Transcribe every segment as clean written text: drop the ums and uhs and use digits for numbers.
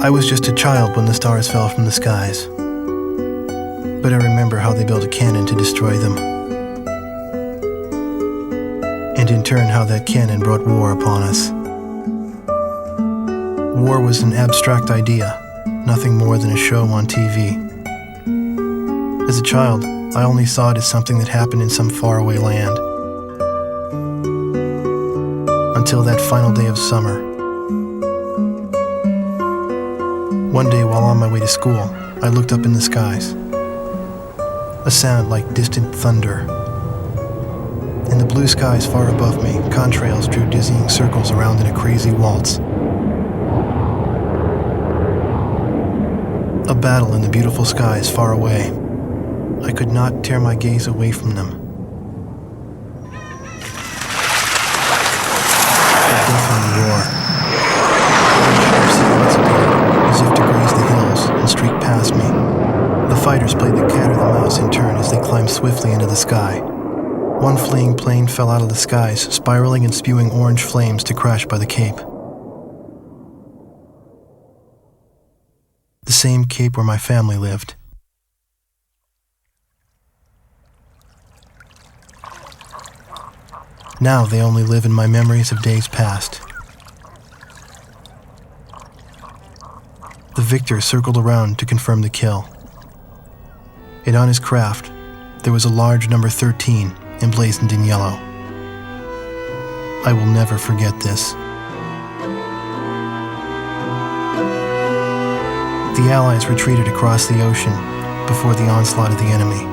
I was just a child when the stars fell from the skies, but I remember how they built a cannon to destroy them, and in turn how that cannon brought war upon us. War was an abstract idea, nothing more than a show on TV. As a child, I only saw it as something that happened in some faraway land. Until that final day of summer. One day while on my way to school, I looked up in the skies. A sound like distant thunder. In the blue skies far above me, contrails drew dizzying circles around in a crazy waltz. A battle in the beautiful skies far away. I could not tear my gaze away from them. A deafening roar. Sharp silhouettes appeared, as if to graze the hills and streak past me. The fighters played the cat or the mouse in turn as they climbed swiftly into the sky. One fleeing plane fell out of the skies, spiraling and spewing orange flames to crash by the Cape. The same Cape where my family lived. Now they only live in my memories of days past. The victor circled around to confirm the kill. And on his craft, there was a large number 13 emblazoned in yellow. I will never forget this. The Allies retreated across the ocean before the onslaught of the enemy.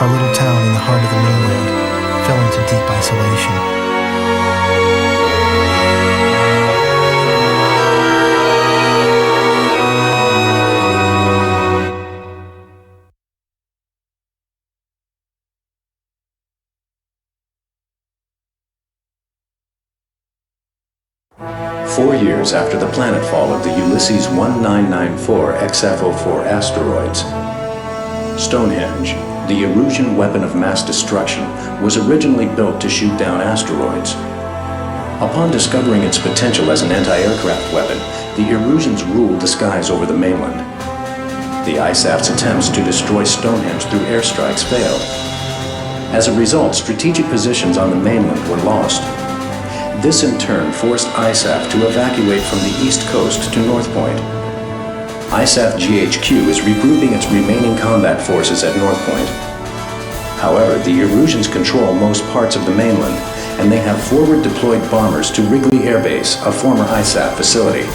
Our little town in the heart of the mainland fell into deep isolation. Four years after the planetfall of the Ulysses 1994 XF-04 asteroids, Stonehenge, the Erusian weapon of mass destruction, was originally built to shoot down asteroids. Upon discovering its potential as an anti-aircraft weapon, the Erusians ruled the skies over the mainland. The ISAF's attempts to destroy Stonehenge through airstrikes failed. As a result, strategic positions on the mainland were lost. This in turn forced ISAF to evacuate from the east coast to North Point. ISAF GHQ is regrouping its remaining combat forces at North Point. However, the Erusians control most parts of the mainland, and they have forward-deployed bombers to Wrigley Air Base, a former ISAF facility.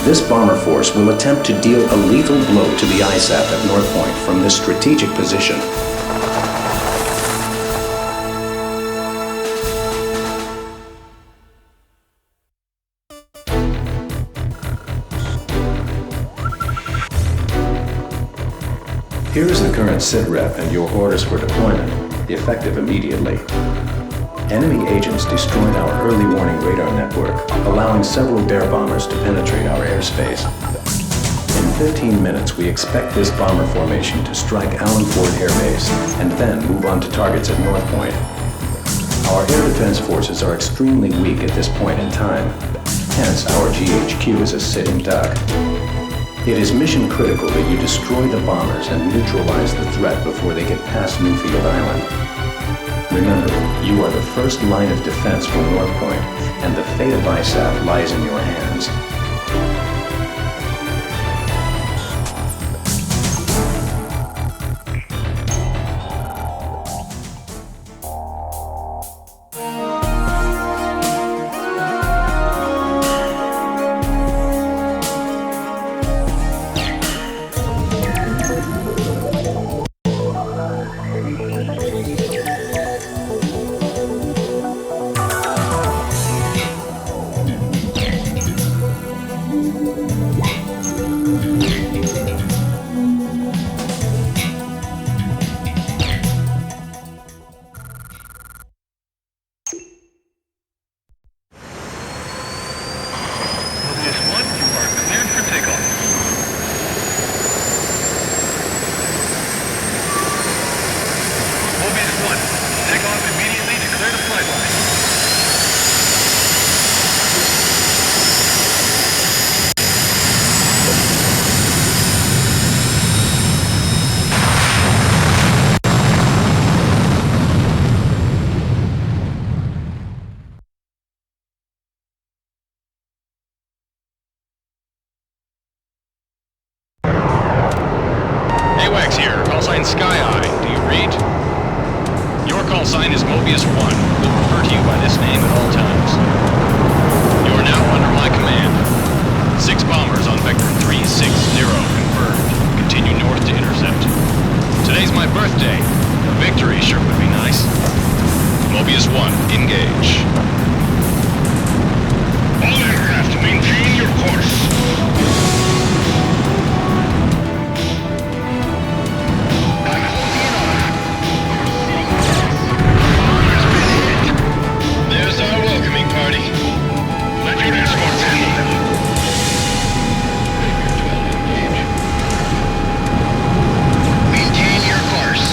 This bomber force will attempt to deal a lethal blow to the ISAF at North Point from this strategic position. Here is the current SITREP and your orders for deployment, effective immediately. Enemy agents destroyed our early warning radar network, allowing several bear bombers to penetrate our airspace. In 15 minutes, we expect this bomber formation to strike Allen Ford Air Base and then move on to targets at North Point. Our air defense forces are extremely weak at this point in time, hence our GHQ is a sitting duck. It is mission critical that you destroy the bombers and neutralize the threat before they get past Newfield Island. Remember, you are the first line of defense for North Point, and the fate of ISAF lies in your hands. sign Sky Eye. Do you read? Your call sign is Mobius 1. We'll refer to you by this name at all times. You are now under my command. 6 bombers on Vector 360 confirmed. Continue north to intercept. Today's my birthday. A victory sure would be nice. Mobius 1, engage. All aircraft, maintain your course. There's our welcoming party. Let your escorts handle them. Maintain your course.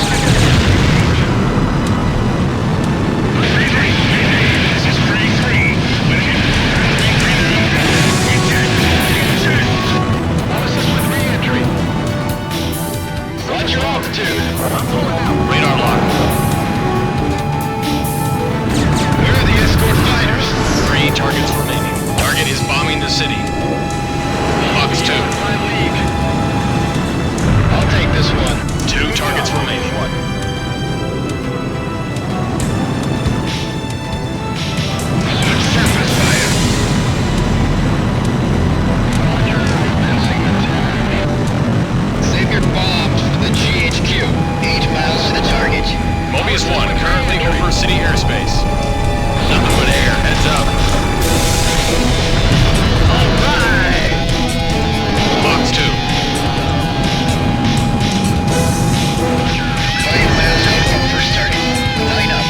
This is 3-3. Assist with re-entry. Watch your altitude. I'm pulling out. Radar lock. Where are the escort fighters? 3 targets remaining. Target is bombing the city. Box 2. I'll take this one. 2 targets remaining. Surface fire. Save your bombs for the GHQ. 8 miles to the target. Mobius 1, currently over city airspace. Nothing but air. Heads up. All right. Box 2. 5 miles out from first target. Line up.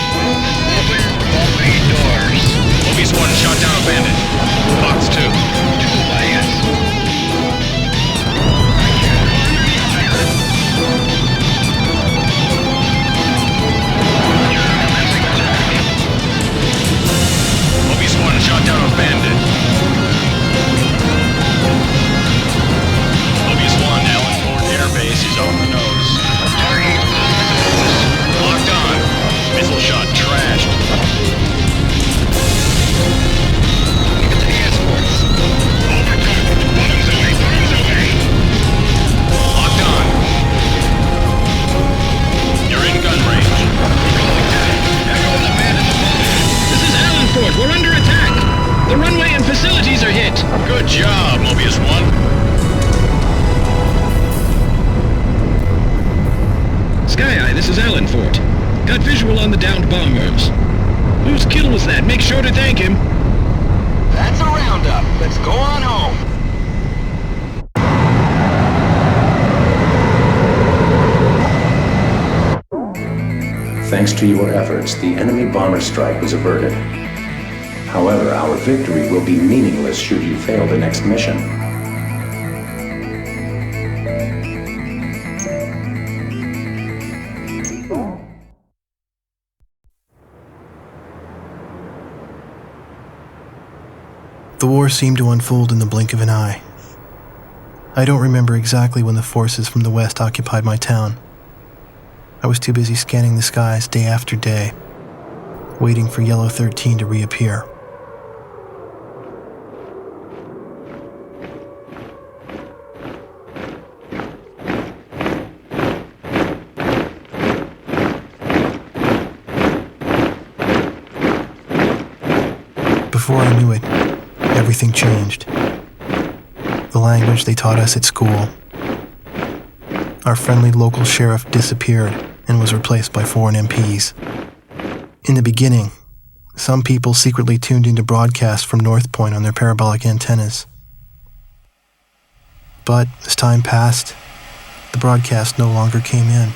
Open all bay doors. Mobius 1 shot down a bandit. Box 2. 2 bias. Mobius 1 shot down a bandit. Mobius 1, Allen Ford Air Base is on the nose. Target on the nose. Locked on. Missile shot trashed. Look at the escorts. Over target. Bottoms away, bottoms away. Locked on. You're in gun range. Rolling down. Echo the man in the ball. This is Allen Fort. We're under attack. The runway and facilities are hit. Good job, Mobius 1. Sky Eye, this is Allen Fort. Got visual on the downed bombers. Whose kill was that? Make sure to thank him. That's a roundup. Let's go on home. Thanks to your efforts, the enemy bomber strike was averted. However, our victory will be meaningless should you fail the next mission. The war seemed to unfold in the blink of an eye. I don't remember exactly when the forces from the west occupied my town. I was too busy scanning the skies day after day, waiting for Yellow 13 to reappear. Before I knew it, everything changed. The language they taught us at school. Our friendly local sheriff disappeared and was replaced by foreign MPs. In the beginning, some people secretly tuned into broadcasts from North Point on their parabolic antennas. But as time passed, the broadcast no longer came in.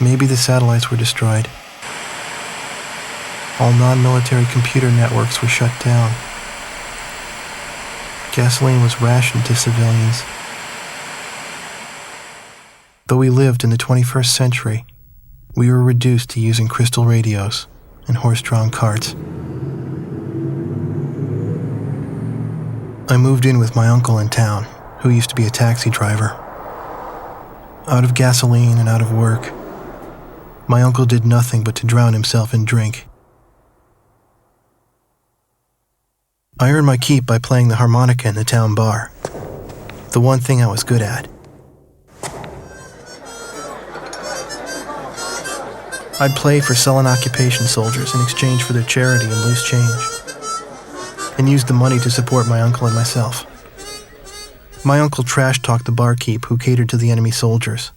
Maybe the satellites were destroyed. All non-military computer networks were shut down. Gasoline was rationed to civilians. Though we lived in the 21st century, we were reduced to using crystal radios and horse-drawn carts. I moved in with my uncle in town, who used to be a taxi driver. Out of gasoline and out of work, my uncle did nothing but to drown himself in drink. I earned my keep by playing the harmonica in the town bar, the one thing I was good at. I'd play for sullen occupation soldiers in exchange for their charity and loose change, and used the money to support my uncle and myself. My uncle trash-talked the barkeep who catered to the enemy soldiers,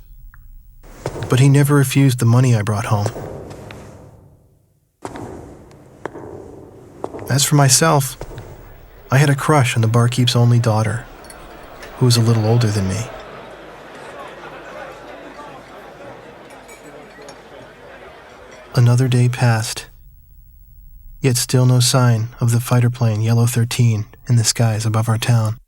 but he never refused the money I brought home. As for myself, I had a crush on the barkeep's only daughter, who was a little older than me. Another day passed, yet still no sign of the fighter plane Yellow 13 in the skies above our town.